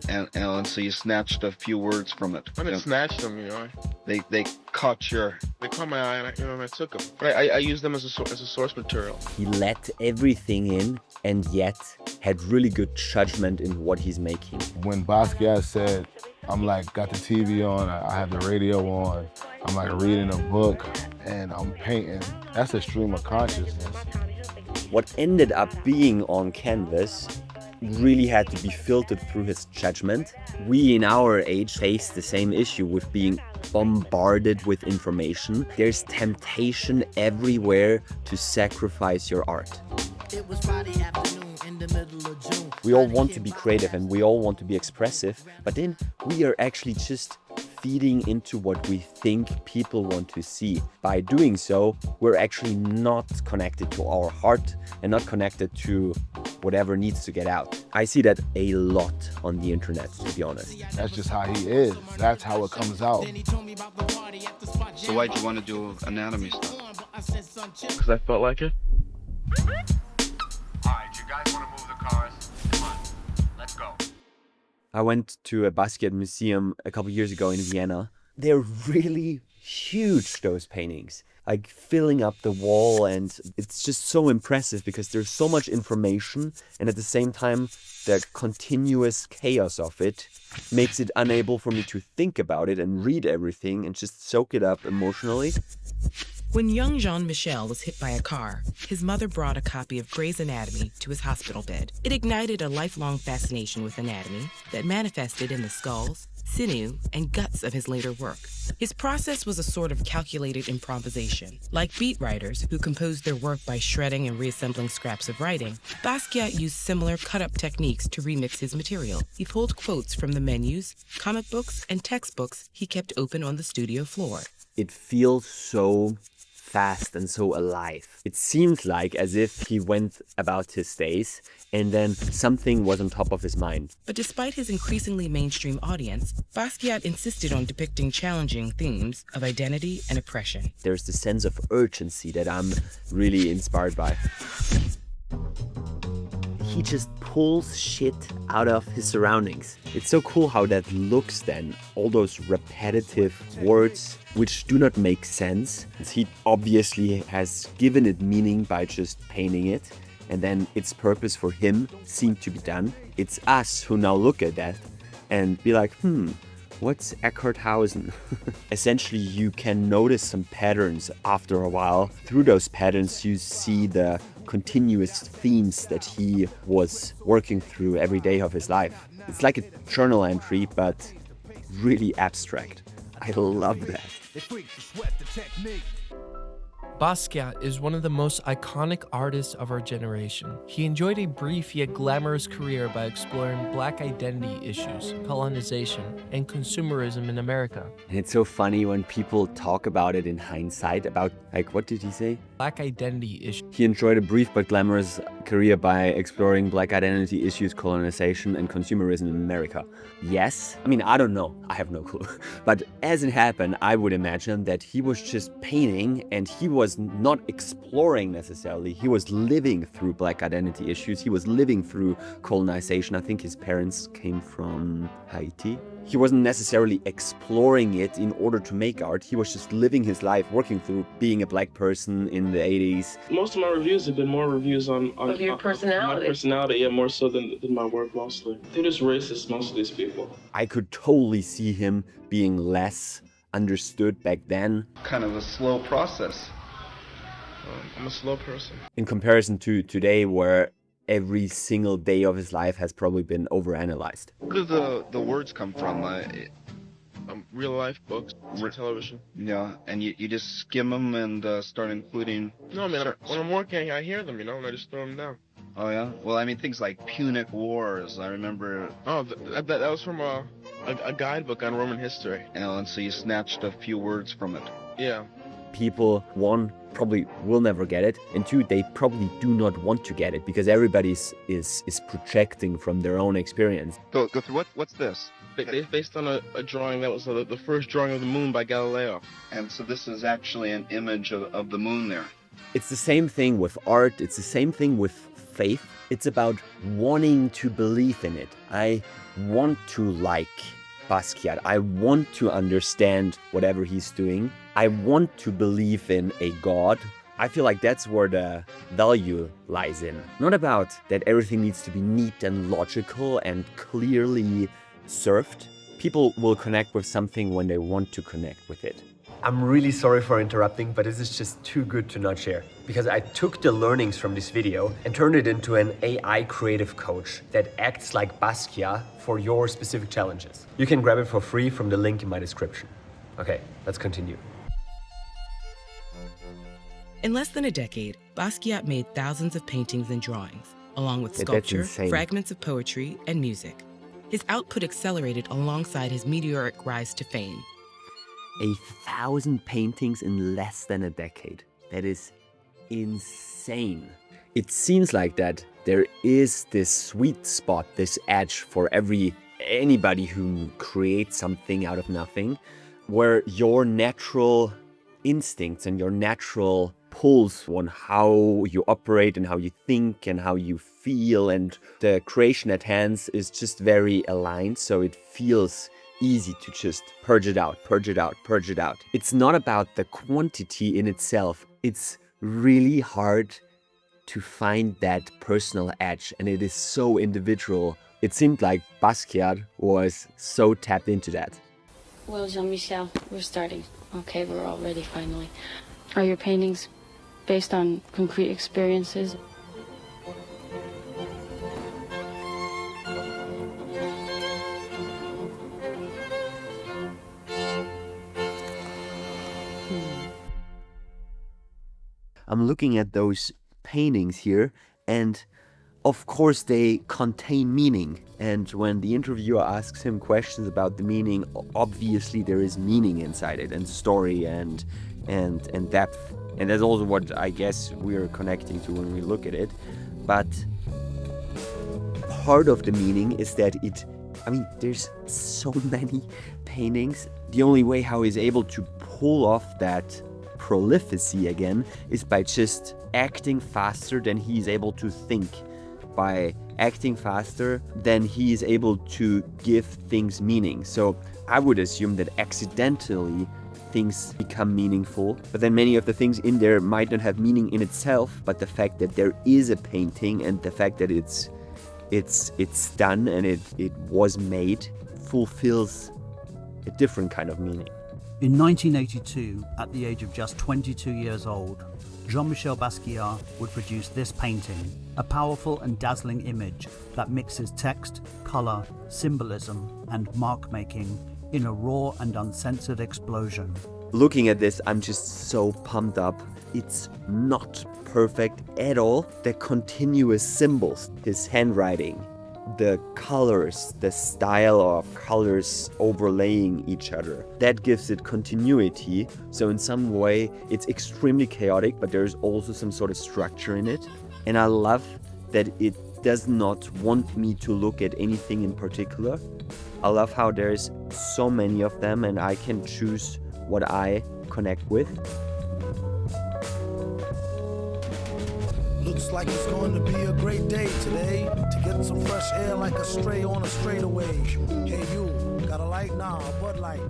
and so you snatched a few words from it. I didn't snatch them, you know. They caught your. They caught my eye, and I took them. But I used them as a source material. He let everything in and yet had really good judgment in what he's making. When Basquiat said, I'm like, got the TV on, I have the radio on, I'm like reading a book, and I'm painting, that's a stream of consciousness. What ended up being on canvas really had to be filtered through his judgment. We in our age face the same issue with being bombarded with information. There's temptation everywhere to sacrifice your art. It was Friday afternoon in the middle of June. We all want to be creative and we all want to be expressive, but then we are actually just feeding into what we think people want to see. By doing so, we're actually not connected to our heart and not connected to whatever needs to get out. I see that a lot on the internet, to be honest. That's just how he is. That's how it comes out. So why'd you want to do anatomy stuff? Because I felt like it. All right, you guys want to move the cars? Come on, let's go. I went to a Basquiat museum a couple years ago in Vienna. They're really huge, those paintings, like filling up the wall, and it's just so impressive because there's so much information, and at the same time the continuous chaos of it makes it unable for me to think about it and read everything and just soak it up emotionally. When young Jean-Michel was hit by a car, his mother brought a copy of Gray's Anatomy to his hospital bed. It ignited a lifelong fascination with anatomy that manifested in the skulls, sinew, and guts of his later work. His process was a sort of calculated improvisation. Like beat writers who composed their work by shredding and reassembling scraps of writing, Basquiat used similar cut-up techniques to remix his material. He pulled quotes from the menus, comic books, and textbooks he kept open on the studio floor. It feels so fast and so alive. It seems like as if he went about his days and then something was on top of his mind. But despite his increasingly mainstream audience, Basquiat insisted on depicting challenging themes of identity and oppression. There's the sense of urgency that I'm really inspired by. He just pulls shit out of his surroundings. It's so cool how that looks then. All those repetitive words which do not make sense. He obviously has given it meaning by just painting it, and then its purpose for him seemed to be done. It's us who now look at that and be like, what's Eckharthausen? Essentially, you can notice some patterns after a while. Through those patterns, you see the continuous themes that he was working through every day of his life. It's like a journal entry, but really abstract. I love that. Basquiat is one of the most iconic artists of our generation. He enjoyed a brief yet glamorous career by exploring Black identity issues, colonization, and consumerism in America. And it's so funny when people talk about it in hindsight, about, like, what did he say? Black identity issues. He enjoyed a brief but glamorous career by exploring Black identity issues, colonization, and consumerism in America. Yes? I mean, I don't know. I have no clue. But as it happened, I would imagine that he was just painting and he was not exploring necessarily. He was living through Black identity issues. He was living through colonization. I think his parents came from Haiti. He wasn't necessarily exploring it in order to make art. He was just living his life, working through being a Black person in the 80s. Most of my reviews have been more reviews on your personality. My personality, yeah, more so than my work mostly. They're just racist, most of these people. I could totally see him being less understood back then. Kind of a slow process. I'm a slow person. In comparison to today, where every single day of his life has probably been overanalyzed. Where do the words come from? Real life books, television. Yeah, and you just skim them and start including... No, man, when I'm working, I hear them, and I just throw them down. Oh, yeah? Well, I mean, things like Punic Wars, I remember... Oh, that was from a guidebook on Roman history. And so you snatched a few words from it. Yeah. People, one, probably will never get it, and two, they probably do not want to get it because everybody is projecting from their own experience. Go through what's this? Based on a drawing that was the first drawing of the moon by Galileo. And so this is actually an image of the moon there. It's the same thing with art, it's the same thing with faith. It's about wanting to believe in it. I want to like Basquiat. I want to understand whatever he's doing. I want to believe in a God. I feel like that's where the value lies in. Not about that everything needs to be neat and logical and clearly served. People will connect with something when they want to connect with it. I'm really sorry for interrupting, but this is just too good to not share. Because I took the learnings from this video and turned it into an AI creative coach that acts like Basquiat for your specific challenges. You can grab it for free from the link in my description. Okay, let's continue. In less than a decade, Basquiat made thousands of paintings and drawings, along with sculpture, fragments of poetry, and music. His output accelerated alongside his meteoric rise to fame. 1,000 paintings in less than a decade. That is insane. It seems like that there is this sweet spot, this edge for anybody who creates something out of nothing, where your natural instincts and your natural pulse on how you operate and how you think and how you feel and the creation at hand is just very aligned, so it feels easy to just purge it out, purge it out, purge it out. It's not about the quantity in itself. It's really hard to find that personal edge, and it is so individual. It seemed like Basquiat was so tapped into that. Well, Jean-Michel, we're starting. Okay, we're all ready finally. Are your paintings based on concrete experiences? I'm looking at those paintings here, and of course they contain meaning. And when the interviewer asks him questions about the meaning, obviously there is meaning inside it, and story and depth. And that's also what I guess we're connecting to when we look at it. But part of the meaning is that there's so many paintings. The only way how he's able to pull off that prolificity again is by just acting faster than he's able to think. By acting faster than he is able to give things meaning. So I would assume that accidentally things become meaningful, but then many of the things in there might not have meaning in itself, but the fact that there is a painting and the fact that it's done and it was made fulfills a different kind of meaning. In 1982, at the age of just 22 years old, Jean-Michel Basquiat would produce this painting, a powerful and dazzling image that mixes text, color, symbolism, and mark-making in a raw and uncensored explosion. Looking at this, I'm just so pumped up. It's not perfect at all. The continuous symbols, his handwriting, the colors, the style of colors overlaying each other, that gives it continuity. So in some way it's extremely chaotic, but there's also some sort of structure in it. And I love that it does not want me to look at anything in particular. I love how there's so many of them and I can choose what I connect with. Looks like it's going to be a great day today to get some fresh air like a stray on a straightaway. Hey you, got a light? Nah, a Bud Light.